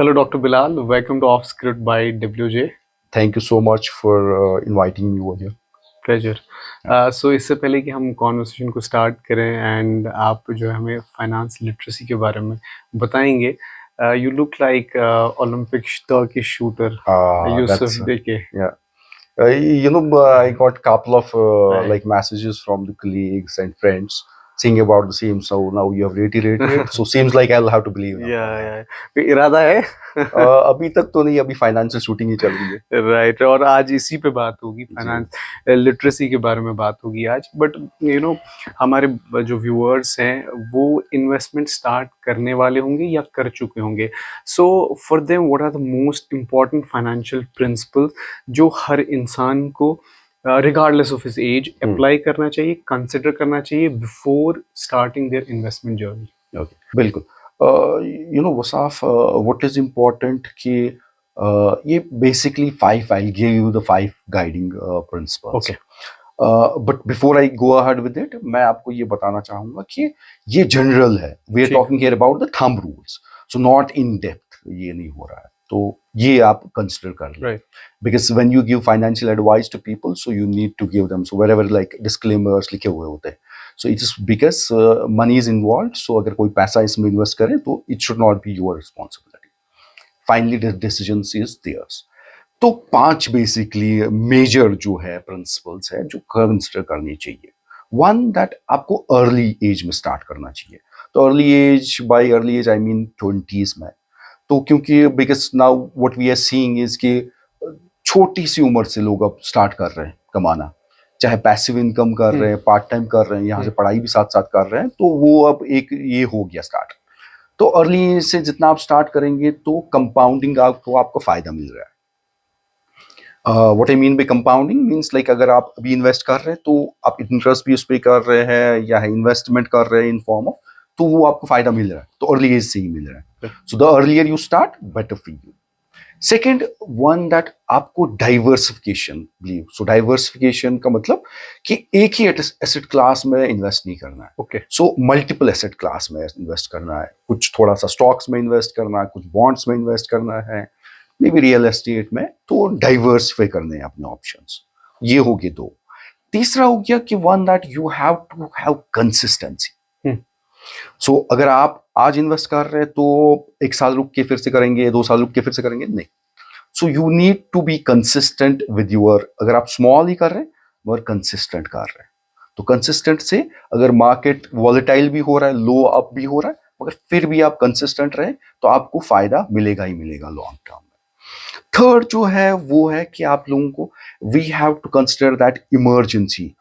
Hello, Dr. Bilal. Welcome to Off Script by WJ. Thank you so much for inviting me over here. Pleasure so इससे पहले कि हम conversation को start करें and आप जो है हमें फाइनेंस लिटरेसी के बारे में बताएंगे you look like Olympic Turkish shooter Yusuf That's देके yeah. I got couple of Right. like messages from the colleagues and friends saying about the same. So now you have reiterated. So seems like I'll have to believe now. या कोई इरादा है अभी तक तो नहीं, अभी फाइनेंशियल शूटिंग ही चल रही है. राइट और आज इसी पे बात होगी फाइनेंस लिटरेसी के बारे में बात होगी आज बट हमारे जो व्यूअर्स हैं वो इन्वेस्टमेंट स्टार्ट करने वाले होंगे या कर चुके होंगे so for them what are the most important financial principles जो हर इंसान को regardless of his age apply करना चाहिए कंसिडर करना चाहिए before starting their investment journey. Okay, बिल्कुल. वसाफ, what is important कि ये basically I'll give you the 5 guiding principles. Okay. But before I go ahead with it, मैं आपको ये बताना चाहूँगा कि ये general है. We are ठीक. talking here about the thumb rules. So not in depth, ये नहीं हो रहा है. तो ये आप consider कर लें. Right. Because when you give financial advice to people, so you need to give them, so wherever like disclaimers लिखे हुए होते हैं. So it is because money is involved. So अगर कोई पैसा इसमें invest करे तो it should not be your responsibility. Finally, the decisions is theirs. तो 5 बेसिकली मेजर जो है प्रिंसिपल्स है जो कंसिडर करनी चाहिए. वन, दैट आपको अर्ली एज में स्टार्ट करना चाहिए. तो early age, by early age I mean 20s में. तो क्योंकि because now what we are seeing is कि छोटी सी उम्र से लोग अब स्टार्ट कर रहे हैं कमाना, चाहे पैसिव इनकम कर रहे हैं, पार्ट टाइम कर रहे हैं, यहाँ से पढ़ाई भी साथ साथ कर रहे हैं. तो वो अब एक ये हो गया स्टार्ट. तो अर्ली एज से जितना आप स्टार्ट करेंगे तो कंपाउंडिंग आपको फायदा मिल रहा है. What I mean by compounding means like अगर आप अभी इन्वेस्ट कर रहे हैं तो आप इंटरेस्ट भी उस पर कर रहे हैं या इन्वेस्टमेंट कर रहे हैं इन फॉर्म ऑफ, तो वो आपको फायदा मिल रहा है. तो अर्ली एज से ही मिल रहा है. So the earlier you start better for you. Second one, that आपको डाइवर्सिफिकेशन बिलीव. सो डाइवर्सिफिकेशन का मतलब कि एक ही एसेट क्लास में इन्वेस्ट नहीं करना है. Okay. So multiple asset class में इन्वेस्ट करना है. कुछ थोड़ा सा स्टॉक्स में इन्वेस्ट करना है, कुछ बॉन्ड्स में इन्वेस्ट करना है, मे बी रियल एस्टेट में. तो डाइवर्सिफाई करने हैं अपने ऑप्शंस. ये हो गए 2. तीसरा हो गया कि one, that you have to have consistency. So अगर आप आज इन्वेस्ट कर रहे हैं तो 1 साल रुक के फिर से करेंगे, 2 साल रुक के फिर से करेंगे, नहीं. So you need to be consistent with your, अगर आप स्मॉल ही कर रहे हैं मगर कंसिस्टेंट कर रहे हैं. तो कंसिस्टेंट से अगर मार्केट वॉलेटाइल भी हो रहा है, लो अप भी हो रहा है, मगर फिर भी आप कंसिस्टेंट रहे तो आपको फायदा मिलेगा ही मिलेगा लॉन्ग टर्म में. थर्ड जो है वो है कि आप लोगों को we have to consider that emergency.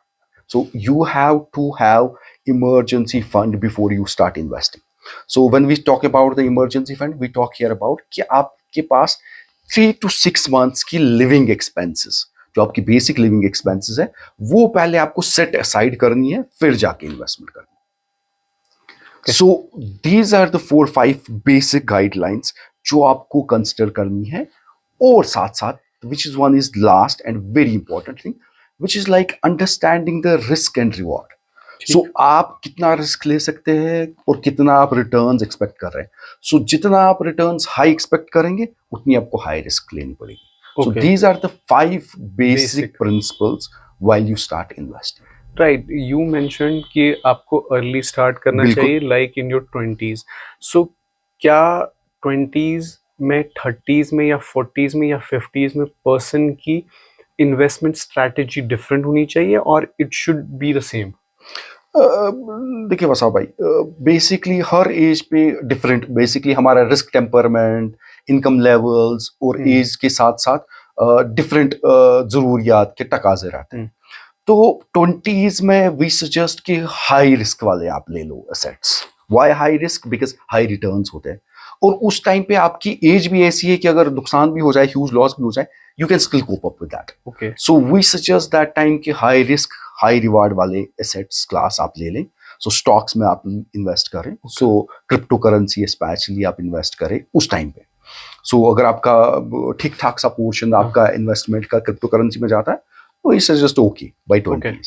So you have to have emergency fund before you start investing. So when we talk about the emergency fund, we talk here about कि आपके पास 3 to 6 months की living expenses, जो आपकी basic living expenses है, वो पहले आपको set aside करनी है, फिर जाके investment करनी है. Okay. So these are the 4-5 basic guidelines जो आपको consider करनी है. और साथ साथ which is one is last and very important thing, which is like understanding the risk and reward. So आप कितना रिस्क ले सकते हैं और कितना आप रिटर्न्स एक्सपेक्ट कर रहे हैं. So जितना आप रिटर्न्स हाई एक्सपेक्ट करेंगे उतनी आपको हाई रिस्क लेनी पड़ेगी. So these are the 5 basic principles while you start investing. Right, you mentioned कि आपको अर्ली स्टार्ट करना चाहिए लाइक इन योर 20s. सो क्या 20s में, 30s में या 40s में या 50s में पर्सन की इन्वेस्टमेंट स्ट्रैटेजी डिफरेंट होनी चाहिए और it should be the same? देखिए वसा भाई, बेसिकली हर एज पे डिफरेंट, बेसिकली हमारा रिस्क टेम्परमेंट, इनकम लेवल्स और एज के साथ साथ डिफरेंट जरूरियात के तकाजे रहते हैं. तो 20s में वी सजेस्ट कि हाई रिस्क वाले आप ले लो assets. Why high risk? Because high returns होते हैं और उस टाइम पे आपकी एज भी ऐसी है कि अगर नुकसान भी हो जाए, ह्यूज लॉस भी हो जाए, you can still cope up with that. Okay. So we suggest that time कि high risk, high reward वाले assets class आप ले लें. So stocks में आप invest करें. Okay. So cryptocurrency especially आप invest करें उस टाइम पे. So अगर आपका ठीक ठाक सा portion आपका investment का cryptocurrency में जाता है, तो ये suggest okay by 20s. Okay.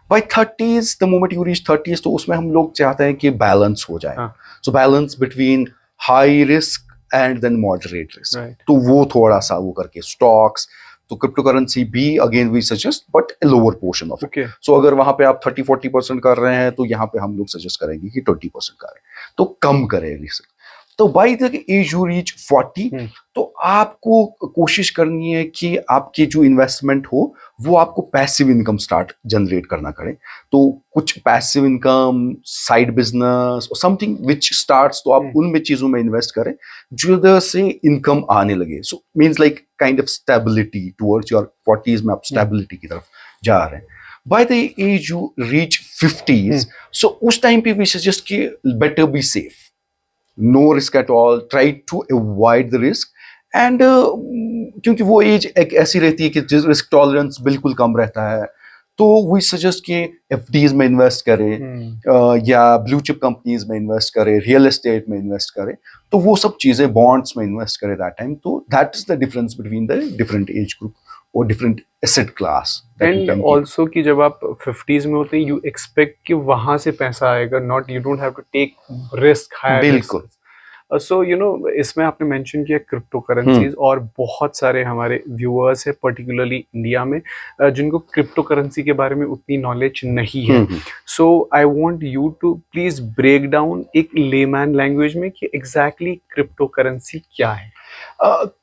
By 30s, the moment you reach 30s, तो उसमें हम लोग चाहते हैं कि balance हो जाए. So balance between high risk and then moderate risk. Right. तो वो थोड़ा सा वो करके स्टॉक्स, तो क्रिप्टो करेंसी भी again we suggest but lower portion of it. Okay. So अगर वहां पे आप 30-40% कर रहे हैं तो यहाँ पे हम लोग सजेस्ट करेंगे कि 20% करें, तो कम करें रिस्क। तो by the age you reach 40 तो आपको कोशिश करनी है कि आपकी जो इन्वेस्टमेंट हो वो आपको पैसिव इनकम स्टार्ट जनरेट करना करे। तो कुछ पैसिव इनकम, साइड बिजनेस और समथिंग विच स्टार्ट्स, तो आप उनमें चीजों में इन्वेस्ट करें जिधर से इनकम आने लगे। So means like kind of stability towards your 40s में आप स्टेबिलिटी की तरफ जा रहे हैं। By the age you reach 50s so उस टाइम पे वी सजेस्ट कि better be safe, no risk at all, try to avoid the risk. And क्योंकि वो एज एक ऐसी रहती है कि रिस्क टॉलरेंस बिल्कुल कम रहता है, तो वी सजेस्ट कि एफडीज में इन्वेस्ट करें या ब्लू चिप कंपनीज में इन्वेस्ट करें, रियल एस्टेट में इन्वेस्ट करें, तो वो सब चीजें बॉन्ड्स में इन्वेस्ट करें दैट टाइम। तो that is the difference between the different age group और different asset class. And also कि जब आप 50s में होते हैं यू एक्सपेक्ट कि वहां से पैसा आएगा, not you don't have to take risk, higher बिल्कुल। सो यू नो इसमें आपने मेंशन किया क्रिप्टो करेंसीज, और बहुत सारे हमारे व्यूअर्स है पर्टिकुलरली इंडिया में जिनको क्रिप्टो करेंसी के बारे में उतनी नॉलेज नहीं है। So I want you to please break down एक लेमैन लैंग्वेज में कि एग्जैक्टली क्रिप्टो करेंसी क्या है।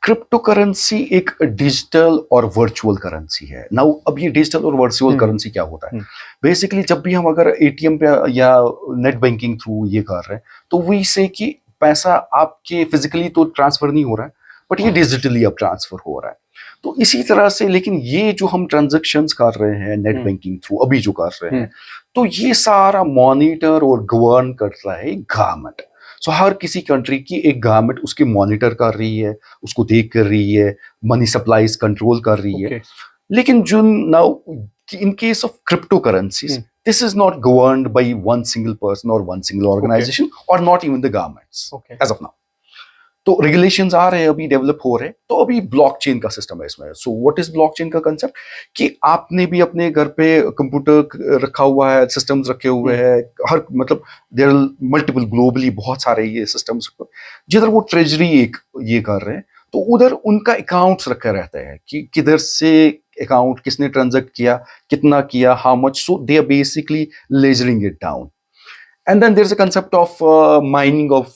क्रिप्टो करेंसी एक डिजिटल और वर्चुअल करेंसी है। नाउ अब ये डिजिटल और वर्चुअल करेंसी क्या होता है, बेसिकली जब भी हम अगर एटीएम पे या नेट बैंकिंग थ्रू ये कर रहे हैं तो वही से कि पैसा आपके फिजिकली तो ट्रांसफर नहीं हो रहा है, बट ये डिजिटली अब ट्रांसफर हो रहा है। तो इसी तरह से लेकिन ये जो हम ट्रांजैक्शंस कर रहे हैं नेट बैंकिंग थ्रू अभी जो कर रहे हैं, तो ये सारा मॉनिटर और गवर्न कर रहा है गवर्नमेंट। सो हर किसी कंट्री की एक गवर्नमेंट उसकी मॉनिटर कर रही है, उसको देख कर रही है, मनी सप्लाईज कंट्रोल कर रही है। लेकिन जो now in case of cryptocurrencies, this is not governed by one single person or one single organization or not even the governments as of now. तो regulations आ रहे हैं, अभी डेवलप हो रहे हैं, तो अभी ब्लॉकचेन का सिस्टम है इसमें। सो व्हाट इज ब्लॉकचेन का कंसेप्ट कि आपने भी अपने घर पे कंप्यूटर रखा हुआ है, सिस्टम्स रखे हुए हैं, हर मतलब देयर आर मल्टीपल ग्लोबली बहुत सारे ये सिस्टम्स जिधर वो ट्रेजरी एक ये कर रहे हैं, तो उधर उनका अकाउंट्स रखे रहते हैं कि किधर से अकाउंट किसने ट्रांजैक्ट किया, कितना किया, how much. So they are basically ledgering it down. And then there's a concept of mining of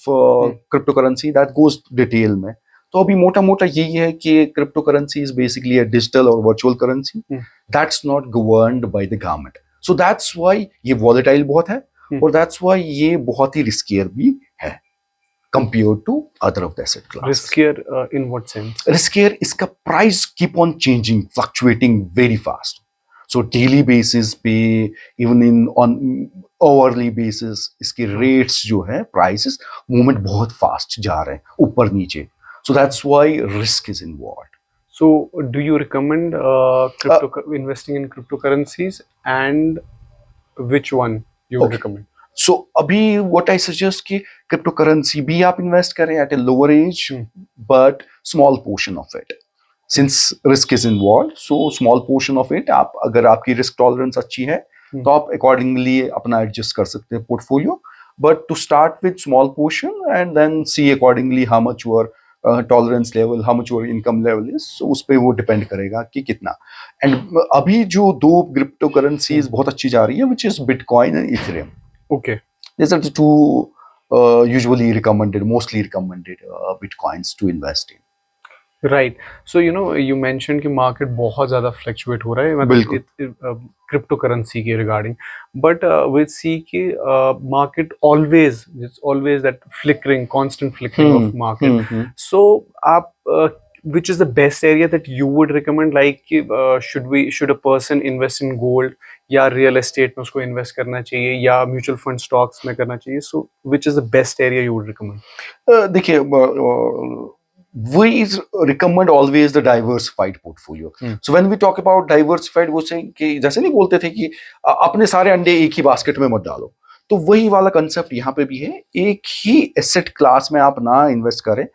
cryptocurrency that goes detail में। तो अभी मोटा मोटा यही है कि crypto currency is basically a digital और virtual currency that's not governed by the government. So that's why ये वॉलेटाइल बहुत है और दैट्स व्हाई ये बहुत ही रिस्कियर भी है compared to other of the asset classes. Riskier in what sense? Riskier, इसका price keep on changing, fluctuating very fast. So daily basis पे, even in on hourly basis, इसके rates जो है, prices, movement बहुत fast जा रहे हैं, ऊपर नीचे. So that's why risk is involved. So do you recommend investing in cryptocurrencies, and which one you would recommend? So अभी what I suggest कि क्रिप्टो करेंसी भी आप इन्वेस्ट करें at a lower age, but small portion of it. Since risk is involved, so small portion of it, आप अगर आपकी risk tolerance अच्छी है तो आप accordingly अपना adjust कर सकते हैं portfolio. But to start with small portion and then see accordingly how much your tolerance level, how much your income level is. So उस पे वो depend करेगा कि कितना. And अभी जो दो क्रिप्टो करेंसीज बहुत अच्छी जा रही है, which is Bitcoin and Ethereum. Okay. These are the two usually recommended, mostly recommended Bitcoins to invest in. Right. So you know you mentioned कि market बहुत ज़्यादा fluctuate हो रहा है मतलब क्रिप्टो करेंसी के regarding, but we see कि market always, it's always that flickering, constant flickering of market. So आप which is the best area that you would recommend, like should a person invest in gold या real estate में उसको invest करना चाहिए या mutual fund stocks में करना चाहिए? So which is the best area you would recommend? देखिए we recommend always the diversified portfolio. So when we talk about diversified, वो से कि जैसे नहीं बोलते थे कि अपने सारे अंडे एक ही बास्केट में मत डालो, तो वही वाला कंसेप्ट यहाँ पे भी है। एक ही एसेट क्लास में आप ना इन्वेस्ट करें,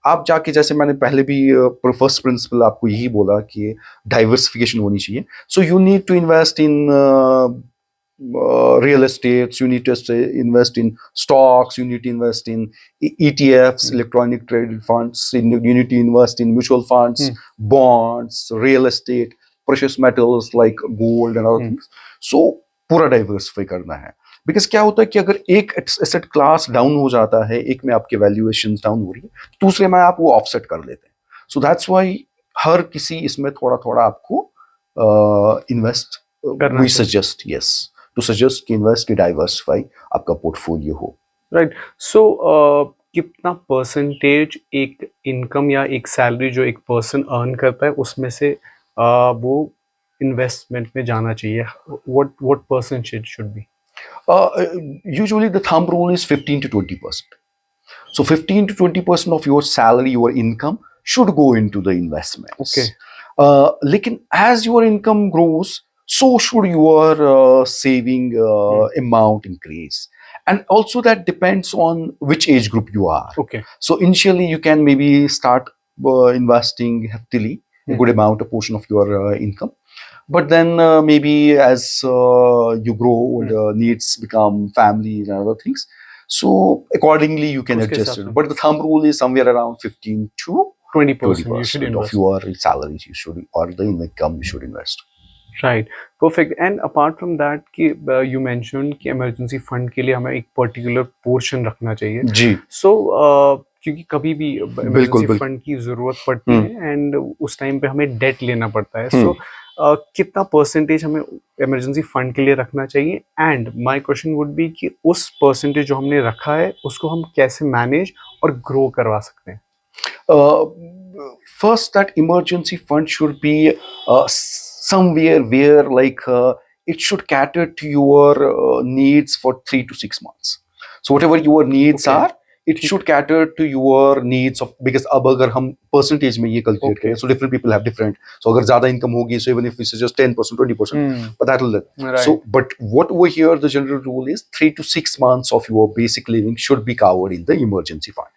आप जाके जैसे मैंने पहले भी फर्स्ट प्रिंसिपल आपको यही बोला कि डाइवर्सिफिकेशन होनी चाहिए। So you need to invest in real estates, you need to invest in stocks, you need to invest in ETFs, electronic traded funds, you need to invest in mutual funds, bonds, real estate, precious metals like gold and other things. So पूरा diversify करना है, because क्या होता है कि अगर एक asset class down हो जाता है, एक में आपके वैल्यूएशन डाउन हो रही है, दूसरे में आप वो ऑफसेट कर लेते हैं. सो दैट्स वाई हर किसी इसमें थोड़ा थोड़ा आपको invest we suggest, yes, to suggest कि इन्वेस्ट, डाइवर्सिफाई आपका पोर्टफोलियो हो. राइट. सो कितना परसेंटेज एक इनकम या एक सैलरी जो एक पर्सन अर्न करता है उसमें से वो इन्वेस्टमेंट में जाना चाहिए? What percentage should be? Usually the thumb rule is 15 to 20%. So 15 to 20% of your salary, your income should go into the investments. Okay. Lekin as your income grows, so should your saving amount increase. And also that depends on which age group you are. Okay. So initially you can maybe start investing heftily, a good amount, a portion of your income. But then maybe as you grow, the needs become families and other things. So accordingly you can adjust it. But the thumb rule is somewhere around 15 to 20% you should invest of your salary you should, or the income you should invest. Right, perfect. And apart from that कि you mentioned कि emergency fund के लिए हमें एक particular portion रखना चाहिए जी. So क्योंकि कभी भी emergency fund की जरूरत पड़ती है and उस टाइम पे हमें debt लेना पड़ता है. So कितना परसेंटेज हमें इमरजेंसी फंड के लिए रखना चाहिए? And my question would be कि उस परसेंटेज जो हमने रखा है उसको हम कैसे मैनेज और ग्रो करवा सकते हैं? First, that emergency fund should be somewhere where like it should cater to your needs for 3 to 6 months. So whatever your needs are, it should cater to your needs of, because अब अगर हम percentage में ये calculate करें, so different people have different. So अगर ज़्यादा income होगी, so even if we suggest 10%, 20%, but that will. Right. So, but what over here the general rule is 3 to 6 months of your basic living should be covered in the emergency fund.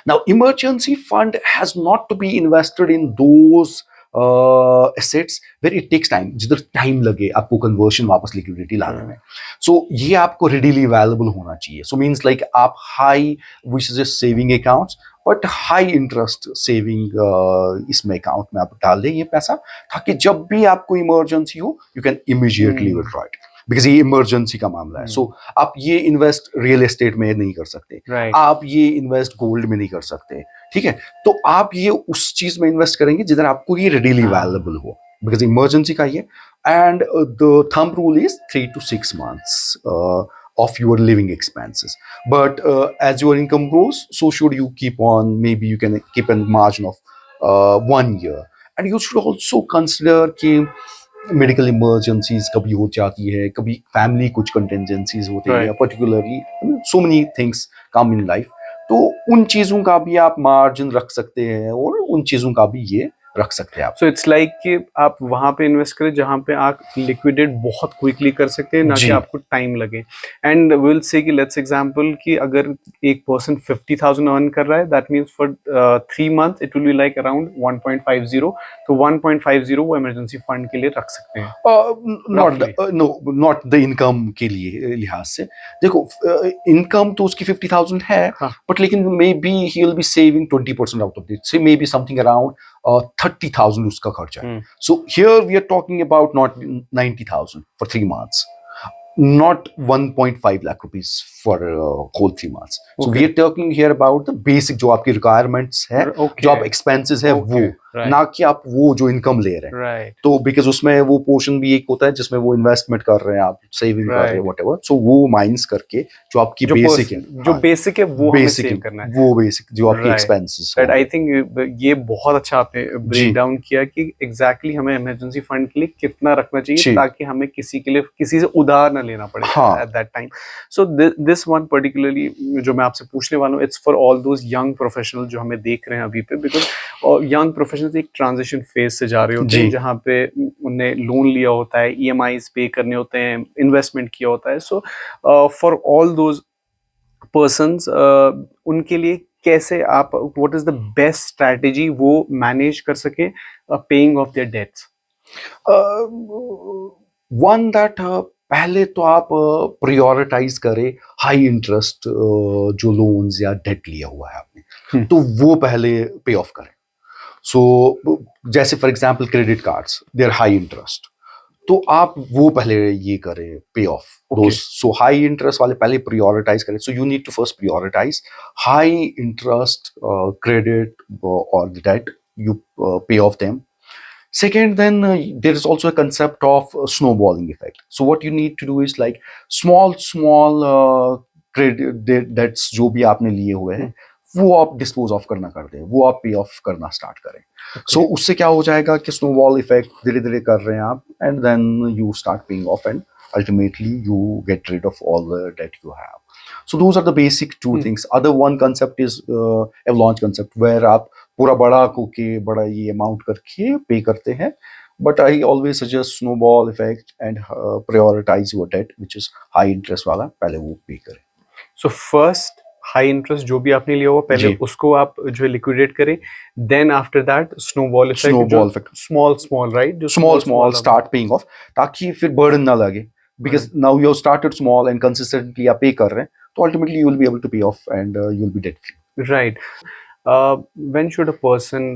Now, emergency fund has not to be invested in those assets where it takes time, जिधर time लगे आपको conversion वापस liquidity लाने में. So ये आपको readily available होना चाहिए. So means like आप high, we suggest saving accounts, but high interest saving इसमें account में आप डाल दें ये पैसा, ताकि जब भी आपको emergency हो, you can immediately withdraw it. Because ये इमरजेंसी का मामला है. सो आप ये इन्वेस्ट रियल एस्टेट में नहीं कर सकते, आप ये इन्वेस्ट गोल्ड में नहीं कर सकते, ठीक है? तो आप ये उस चीज में इन्वेस्ट करेंगे जिधर आपको ये रेडीली अवेलेबल हो, बिकॉज इमरजेंसी का ये. And the thumb rule is 3 to 6 months of your living expenses. But as your income grows, so should you keep on, maybe you can keep a margin of 1 year. And you should also consider कि medical emergencies कभी हो जाती है, कभी family कुछ कंटेंजेंसीज होते हैं, particularly so many things come in life, तो उन चीज़ों का भी आप मार्जिन रख सकते हैं और उन चीज़ों का भी ये रख सकते हैं आप. सो इट्स लाइक कि आप वहां पे इन्वेस्ट करें जहां पे आप लिक्विडेट बहुत क्विकली कर सकते हैं, ना कि आपको टाइम लगे. एंड विल से कि लेट्स एग्जांपल कि अगर एक पर्सन 50,000 अर्न कर रहा है, that means for 3 months it will be like around 1.50. तो 1.50 वो इमरजेंसी फंड के लिए रख सकते हैं. नॉट द इनकम के लिए लिहाज से देखो, इनकम तो उसकी 50,000 है, बट लेकिन may be he will be saving 20% out of it, से मे बी समथिंग अराउंड 30,000 उसका खर्चा है. So here we are talking about not 90,000 for 3 months, not 1.5 lakh rupees for whole 3 months. So we are talking here about the basic जो आपकी requirements है, जो आप expenses है वो, ना कि आप वो जो income ले रहे हैं. तो because उसमें वो portion भी एक होता है जिसमें वो investment कर रहे हैं, आप saving कर रहे हैं, whatever. So वो minus करके जो आपकी basic है, जो basic है वो हमें save करना है, वो basic जो आपकी expenses है. I think ये बहुत अच्छा आपने break down किया कि exactly हमें emergency fund के लिए कितना रखना चाहिए ताकि हमें किसी के लिए किसी से उधार ना लेना पड़े at that time. So this one particularly जो मैं आपसे पूछने वाला हूँ, it's for all those young professionals जो हमें देख रहे हैं अभी पे, because young professionals एक transition phase से जा रहे होते हैं जहाँ पे उन्हें लोन लिया होता है, EMIs पे करने होते हैं, इन्वेस्टमेंट किया होता है. So for all those persons उनके लिए कैसे आप, what is the best strategy वो manage कर सके paying off their debts? One that पहले तो आप प्रायोरिटाइज करें हाई इंटरेस्ट जो लोन्स या डेट लिया हुआ है आपने, तो वो पहले पे ऑफ करें. सो जैसे for example credit cards, they are high interest, तो आप वो पहले ये करें pay off those. So high interest वाले पहले प्रायोरिटाइज करें. So you need to first prioritize high interest credit और debt, you pay off them. Second, then there is also a concept of snowballing effect. So what you need to do is like small credit debts जो भी आपने लिए हुए हैं वो आप dispose of करना कर दें, वो आप पे ऑफ करना स्टार्ट करें. सो उससे क्या हो जाएगा कि स्नोबॉल इफेक्ट धीरे धीरे कर रहे हैं आप, and then you start paying off and ultimately you get rid of all the debt you have. So those are the basic two things. Other one concept is avalanche concept, where आप पूरा बड़ा कोके बड़ा ये amount करके पे करते हैं. But I always suggest snowball effect and prioritize your debt which is high interest वाला, पहले वो पे करें. सो फर्स्ट हाई इंटरेस्ट जो भी आपने लिया हुआ पहले जी. उसको आप जो है लिक्विडेट करें, then after that snowball effect, small right, जो स्मॉल स्टार्ट पेइंग ऑफ, ताकि फिर बर्डन ना लगे. Because now you started small and consistently आप पे कर रहे हैं, तो ultimately you will be able to pay off and you will be debt free. Right. When should a person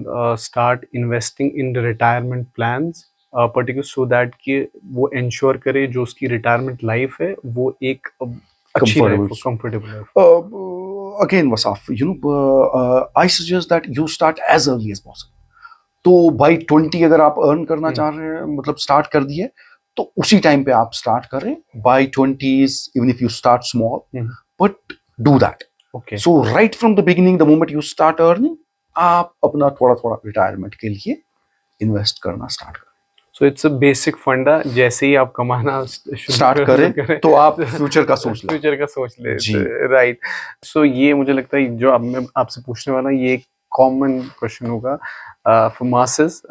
start investing in the retirement plans, particular, so that कि वो ensure करे जो उसकी retirement life है वो एक अच्छी life, comfortable life. Again, Wasaf, I suggest that you start as early as possible. तो by 20 अगर आप earn करना चाह रहे हैं, मतलब start कर दिए, तो उसी टाइम पे आप start करें. By 20s, even if you start small, but do that. Okay. So right from the beginning, the moment you start earning, आप अपना थोड़ा थोड़ा रिटायरमेंट के लिए इन्वेस्ट करना स्टार्ट करें. So it's a basic फंडा, जैसे ही आप कमाना स्टार्ट करें तो आप फ्यूचर का सोच लें. फ्यूचर का सोच ले. राइट. सो ये मुझे लगता है जो अब मैं आपसे पूछने वाला, ये एक कॉमन क्वेश्चन होगा फॉर मासेस.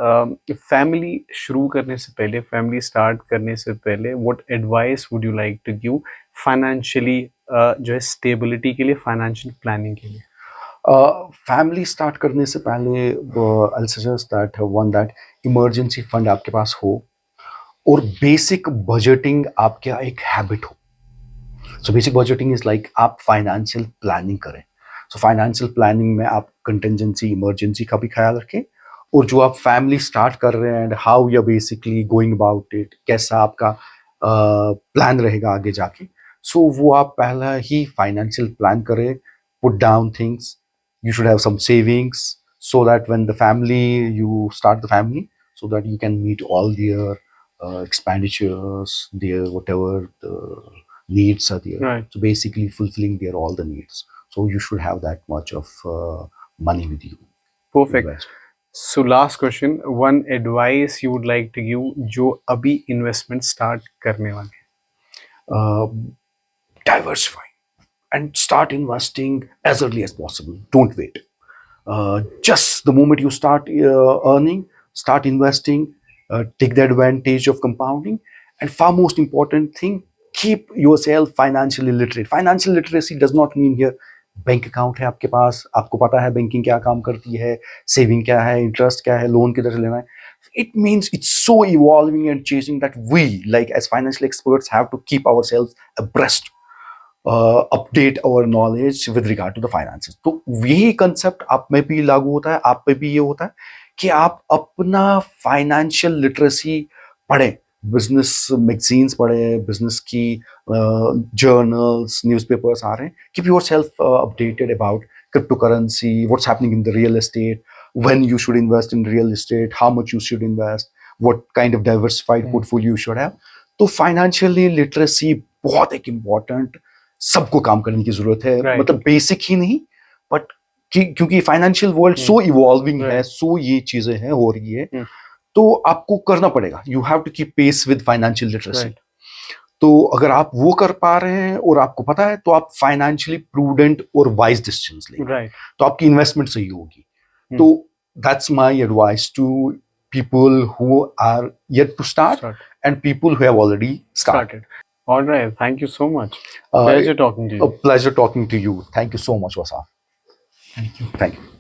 फैमिली शुरू करने से पहले, फैमिली स्टार्ट करने से पहले, what advice would you like to give financially, जो है स्टेबिलिटी के लिए, फाइनेंशियल प्लानिंग के लिए? फैमिली स्टार्ट करने से पहले I suggest that one that emergency fund आपके पास हो, और बेसिक बजटिंग आपका एक हैबिट हो. So basic budgeting is like आप फाइनेंशियल प्लानिंग करें. सो फाइनेंशियल प्लानिंग में आप कंटिजेंसी, इमरजेंसी का भी ख्याल रखें, और जो आप फैमिली स्टार्ट कर रहे हैं and how you basically going about it, कैसा आपका प्लान रहेगा आगे जाके, सो वो आप पहला ही फाइनेंशियल प्लान करें. Put down things, you should have some savings, so that when you start the family, so that you can meet all their expenditures, their whatever the needs are there. Right. So basically fulfilling their all the needs. So you should have that much of money with you. Perfect. So last question, one advice you would like to give जो अभी investment start करने वाले? Diversify and start investing as early as possible. Don't wait. Just the moment you start earning, start investing, take the advantage of compounding. And far most important thing, keep yourself financially literate. Financial literacy does not mean here bank account है आपके पास, आपको पता है banking क्या काम करती है, saving क्या है, इंटरेस्ट क्या है, लोन किधर से लेना है. It means it's so evolving and changing that we, like as financial experts, have to keep ourselves abreast. Update our knowledge with regard to the finances. तो यही कंसेप्ट आप में भी लागू होता है, आप पे भी ये होता है कि आप अपना फाइनेंशियल लिटरेसी पढ़ें, बिजनेस मैगजीन्स पढ़ें, बिजनेस की जर्नल्स, न्यूज़पेपर्स आ रहे हैं. Keep your self updated about crypto currency, what's happening in the real estate, when you should invest in real estate, how much you should invest, what kind of diversified portfolio you should have. तो financially literacy बहुत एक important, सबको काम करने की जरूरत है. Right. मतलब बेसिक ही नहीं, बट क्योंकि फाइनेंशियल वर्ल्ड सो इवॉल्विंग है, सो ये चीजें हैं हो रही है, तो आपको करना पड़ेगा. You have to keep pace with financial literacy. तो अगर आप वो कर पा रहे हैं और आपको पता है, तो आप फाइनेंशियली प्रूडेंट और वाइज डिसीजंस लेंगे, तो आपकी इन्वेस्टमेंट सही होगी. तो that's my advice to people who are yet to start and people who have already started. All right. Thank you so much. Pleasure talking to you. A pleasure talking to you. Thank you so much, Wasaf. Thank you. Thank you.